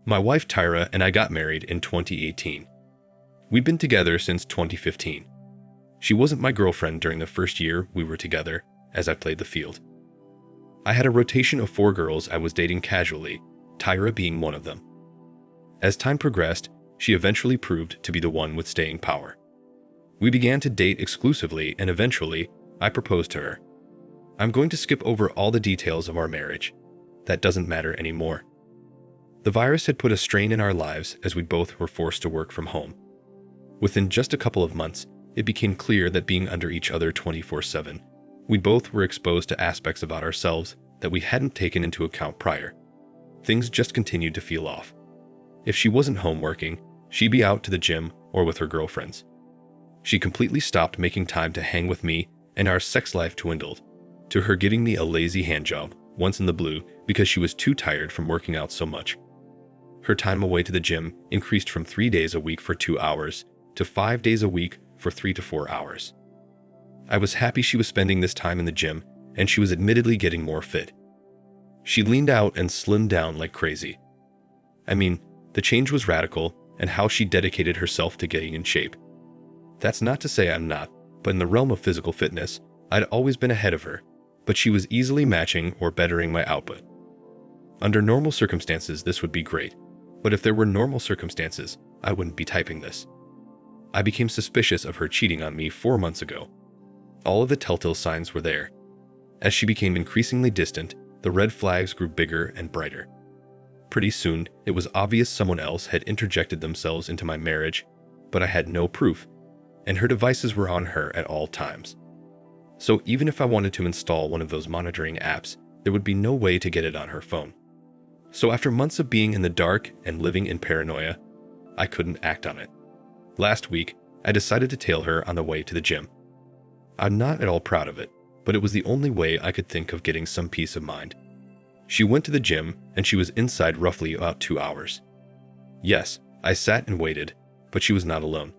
My wife Tyra and I got married in 2018. We'd been together since 2015. She wasn't my girlfriend during the first year we were together, as I played the field. I had a rotation of 4 girls I was dating casually, Tyra being one of them. As time progressed, she eventually proved to be the one with staying power. We began to date exclusively, and eventually, I proposed to her. I'm going to skip over all the details of our marriage. That doesn't matter anymore. The virus had put a strain in our lives as we both were forced to work from home. Within just a couple of months, it became clear that being under each other 24/7, we both were exposed to aspects about ourselves that we hadn't taken into account prior. Things just continued to feel off. If she wasn't home working, she'd be out to the gym or with her girlfriends. She completely stopped making time to hang with me, and our sex life dwindled, to her giving me a lazy handjob once in the blue because she was too tired from working out so much. Her time away to the gym increased from 3 days a week for 2 hours to 5 days a week for 3 to 4 hours. I was happy she was spending this time in the gym, and she was admittedly getting more fit. She leaned out and slimmed down like crazy. I mean, the change was radical, and how she dedicated herself to getting in shape. That's not to say I'm not, but in the realm of physical fitness, I'd always been ahead of her, but she was easily matching or bettering my output. Under normal circumstances, this would be great, but if there were normal circumstances, I wouldn't be typing this. I became suspicious of her cheating on me 4 months ago. All of the telltale signs were there. As she became increasingly distant, the red flags grew bigger and brighter. Pretty soon, it was obvious someone else had interjected themselves into my marriage, but I had no proof, and her devices were on her at all times. So even if I wanted to install one of those monitoring apps, there would be no way to get it on her phone. So after months of being in the dark and living in paranoia, I couldn't act on it. Last week, I decided to tail her on the way to the gym. I'm not at all proud of it, but it was the only way I could think of getting some peace of mind. She went to the gym, and she was inside roughly about 2 hours. Yes, I sat and waited, but she was not alone.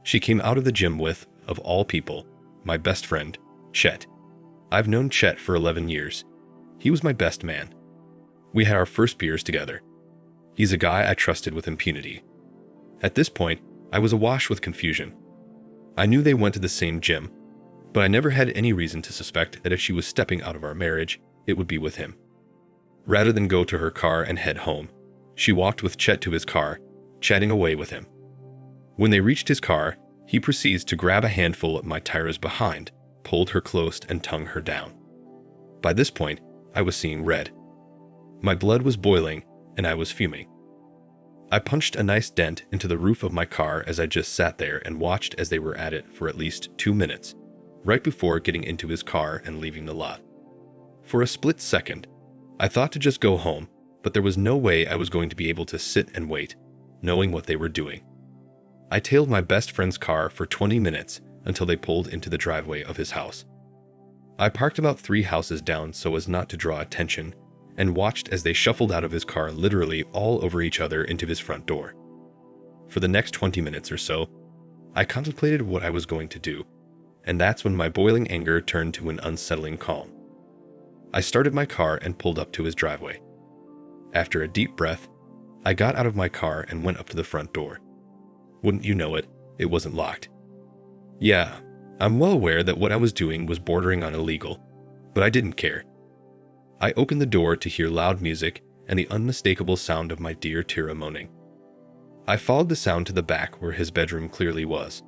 She came out of the gym with, of all people, my best friend, Chet. I've known Chet for 11 years. He was my best man. We had our first beers together. He's a guy I trusted with impunity. At this point, I was awash with confusion. I knew they went to the same gym, but I never had any reason to suspect that if she was stepping out of our marriage, it would be with him. Rather than go to her car and head home, she walked with Chet to his car, chatting away with him. When they reached his car, he proceeds to grab a handful of my Tyra's behind, pulled her close, and tongued her down. By this point, I was seeing red. My blood was boiling, and I was fuming. I punched a nice dent into the roof of my car as I just sat there and watched as they were at it for at least 2 minutes, right before getting into his car and leaving the lot. For a split second, I thought to just go home, but there was no way I was going to be able to sit and wait, knowing what they were doing. I tailed my best friend's car for 20 minutes until they pulled into the driveway of his house. I parked about 3 houses down so as not to draw attention, and watched as they shuffled out of his car literally all over each other into his front door. For the next 20 minutes or so, I contemplated what I was going to do, and that's when my boiling anger turned to an unsettling calm. I started my car and pulled up to his driveway. After a deep breath, I got out of my car and went up to the front door. Wouldn't you know it, it wasn't locked. Yeah, I'm well aware that what I was doing was bordering on illegal, but I didn't care. I opened the door to hear loud music and the unmistakable sound of my dear Tyra moaning. I followed the sound to the back where his bedroom clearly was.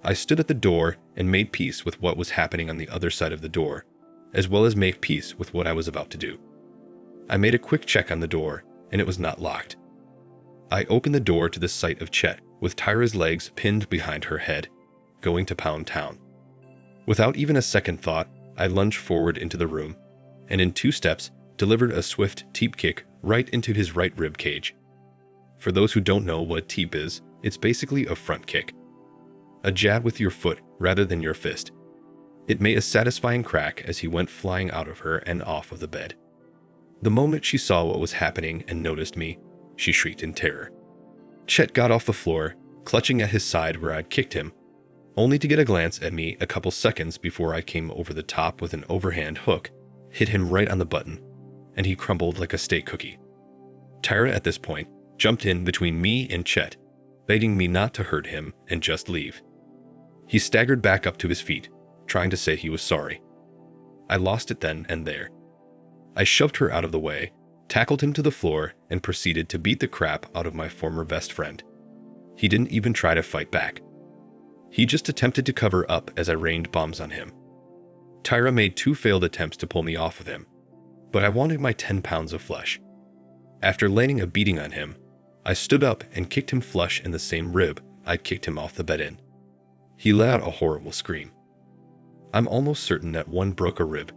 I stood at the door and made peace with what was happening on the other side of the door, as well as make peace with what I was about to do. I made a quick check on the door, and it was not locked. I opened the door to the sight of Chet, with Tyra's legs pinned behind her head, going to pound town. Without even a second thought, I lunged forward into the room, and in 2 steps, delivered a swift teep kick right into his right rib cage. For those who don't know what teep is, it's basically a front kick. A jab with your foot rather than your fist. It made a satisfying crack as he went flying out of her and off of the bed. The moment she saw what was happening and noticed me, she shrieked in terror. Chet got off the floor, clutching at his side where I'd kicked him, only to get a glance at me a couple seconds before I came over the top with an overhand hook, hit him right on the button, and he crumbled like a steak cookie. Tyra at this point jumped in between me and Chet, begging me not to hurt him and just leave. He staggered back up to his feet, trying to say he was sorry. I lost it then and there. I shoved her out of the way, tackled him to the floor, and proceeded to beat the crap out of my former best friend. He didn't even try to fight back. He just attempted to cover up as I rained bombs on him. Tyra made 2 failed attempts to pull me off of him, but I wanted my 10 pounds of flesh. After laying a beating on him, I stood up and kicked him flush in the same rib I'd kicked him off the bed in. He let out a horrible scream. I'm almost certain that one broke a rib.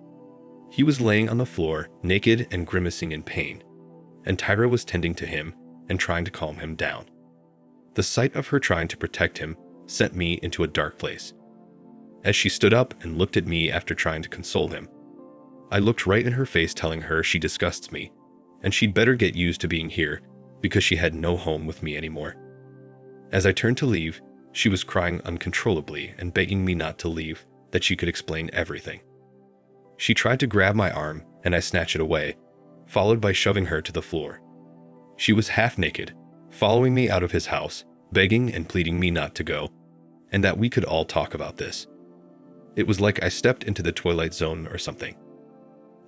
He was laying on the floor, naked and grimacing in pain, and Tyra was tending to him and trying to calm him down. The sight of her trying to protect him sent me into a dark place. As she stood up and looked at me after trying to console him, I looked right in her face, telling her she disgusts me, and she'd better get used to being here because she had no home with me anymore. As I turned to leave, she was crying uncontrollably and begging me not to leave, that she could explain everything. She tried to grab my arm, and I snatched it away, followed by shoving her to the floor. She was half naked, following me out of his house, begging and pleading me not to go, and that we could all talk about this. It was like I stepped into the Twilight Zone or something.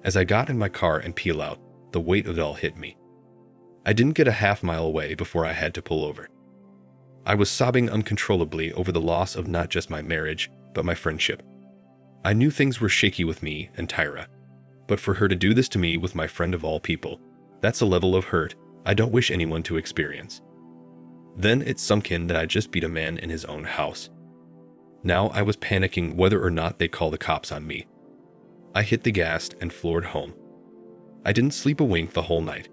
As I got in my car and peeled out, the weight of it all hit me. I didn't get a half-mile away before I had to pull over. I was sobbing uncontrollably over the loss of not just my marriage, but my friendship. I knew things were shaky with me and Tyra, but for her to do this to me with my friend of all people, that's a level of hurt I don't wish anyone to experience. Then it sunk in that I just beat a man in his own house. Now I was panicking whether or not they'd call the cops on me. I hit the gas and floored home. I didn't sleep a wink the whole night.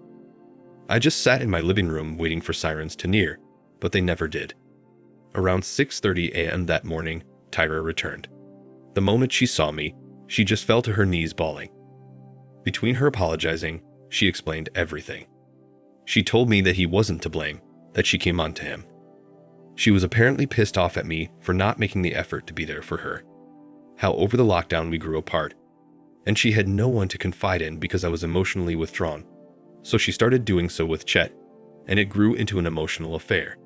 I just sat in my living room waiting for sirens to near, but they never did. Around 6:30 a.m. that morning, Tyra returned. The moment she saw me, she just fell to her knees bawling. Between her apologizing, she explained everything. She told me that he wasn't to blame, that she came on to him. She was apparently pissed off at me for not making the effort to be there for her. How over the lockdown we grew apart. And she had no one to confide in because I was emotionally withdrawn. So she started doing so with Chet, and it grew into an emotional affair.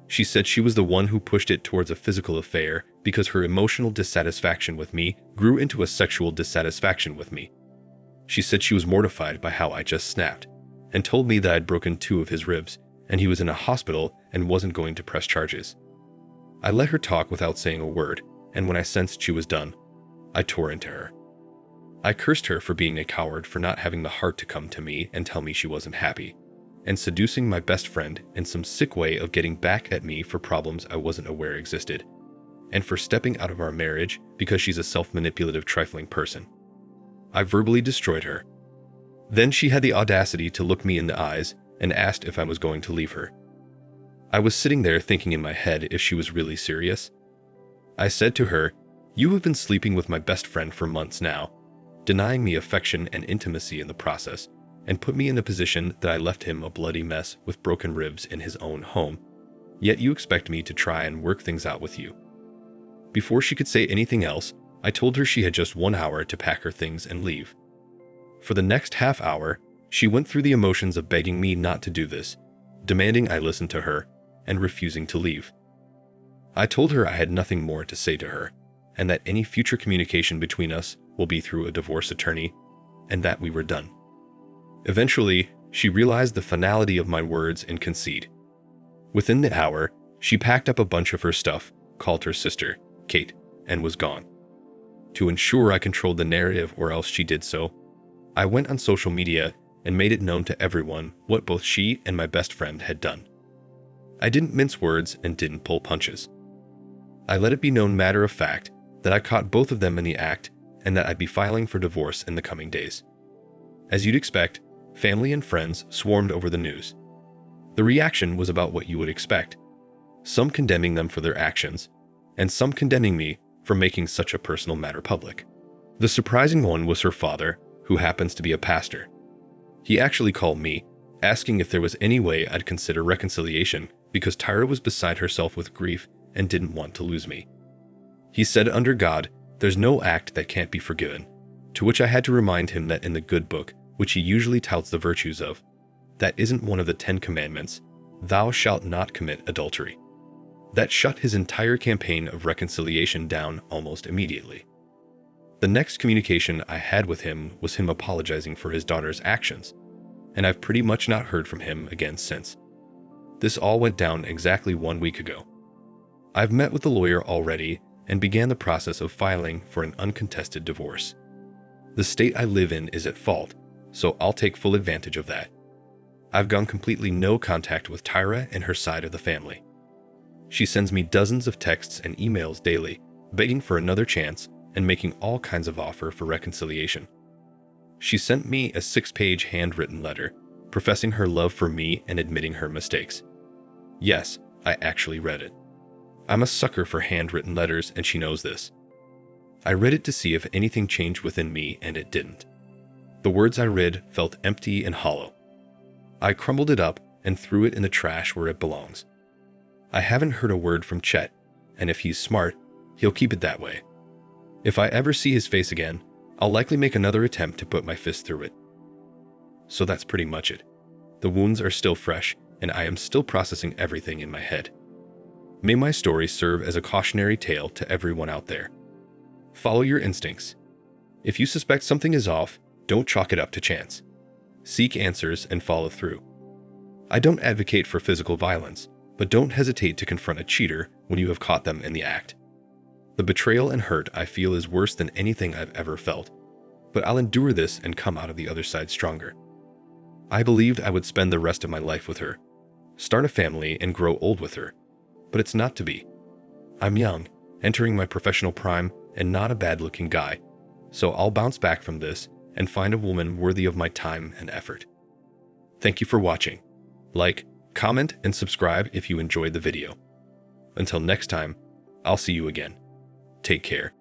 She said she was the one who pushed it towards a physical affair because her emotional dissatisfaction with me grew into a sexual dissatisfaction with me. She said she was mortified by how I just snapped, and told me that I'd broken 2 of his ribs, and he was in a hospital and wasn't going to press charges. I let her talk without saying a word, and when I sensed she was done, I tore into her. I cursed her for being a coward, for not having the heart to come to me and tell me she wasn't happy, and seducing my best friend in some sick way of getting back at me for problems I wasn't aware existed, and for stepping out of our marriage because she's a self-manipulative, trifling person. I verbally destroyed her. Then she had the audacity to look me in the eyes and asked if I was going to leave her. I was sitting there thinking in my head if she was really serious. I said to her, "You have been sleeping with my best friend for months now, denying me affection and intimacy in the process, and put me in a position that I left him a bloody mess with broken ribs in his own home. Yet you expect me to try and work things out with you." Before she could say anything else, I told her she had just 1 hour to pack her things and leave. For the next half hour, she went through the emotions of begging me not to do this, demanding I listen to her, and refusing to leave. I told her I had nothing more to say to her, and that any future communication between us will be through a divorce attorney, and that we were done. Eventually, she realized the finality of my words and conceded. Within the hour, she packed up a bunch of her stuff, called her sister, Kate, and was gone. To ensure I controlled the narrative, or else she did so, I went on social media and made it known to everyone what both she and my best friend had done. I didn't mince words and didn't pull punches. I let it be known matter of fact that I caught both of them in the act and that I'd be filing for divorce in the coming days. As you'd expect, family and friends swarmed over the news. The reaction was about what you would expect, some condemning them for their actions, and some condemning me for making such a personal matter public. The surprising one was her father, who happens to be a pastor. He actually called me, asking if there was any way I'd consider reconciliation because Tyra was beside herself with grief and didn't want to lose me. He said under God, there's no act that can't be forgiven, to which I had to remind him that in the good book, which he usually touts the virtues of, that isn't one of the 10 commandments, "Thou shalt not commit adultery." That shut his entire campaign of reconciliation down almost immediately. The next communication I had with him was him apologizing for his daughter's actions, and I've pretty much not heard from him again since. This all went down exactly 1 week ago. I've met with the lawyer already and began the process of filing for an uncontested divorce. The state I live in is at fault, so I'll take full advantage of that. I've gone completely no contact with Tyra and her side of the family. She sends me dozens of texts and emails daily, begging for another chance and making all kinds of offer for reconciliation. She sent me a 6-page handwritten letter, professing her love for me and admitting her mistakes. Yes, I actually read it. I'm a sucker for handwritten letters, and she knows this. I read it to see if anything changed within me, and it didn't. The words I read felt empty and hollow. I crumbled it up and threw it in the trash where it belongs. I haven't heard a word from Chet, and if he's smart, he'll keep it that way. If I ever see his face again, I'll likely make another attempt to put my fist through it. So that's pretty much it. The wounds are still fresh, and I am still processing everything in my head. May my story serve as a cautionary tale to everyone out there. Follow your instincts. If you suspect something is off, don't chalk it up to chance. Seek answers and follow through. I don't advocate for physical violence, but don't hesitate to confront a cheater when you have caught them in the act. The betrayal and hurt I feel is worse than anything I've ever felt, but I'll endure this and come out of the other side stronger. I believed I would spend the rest of my life with her, start a family and grow old with her, but it's not to be. I'm young, entering my professional prime, and not a bad-looking guy, so I'll bounce back from this and find a woman worthy of my time and effort. Thank you for watching. Like, comment, and subscribe if you enjoyed the video. Until next time, I'll see you again. Take care.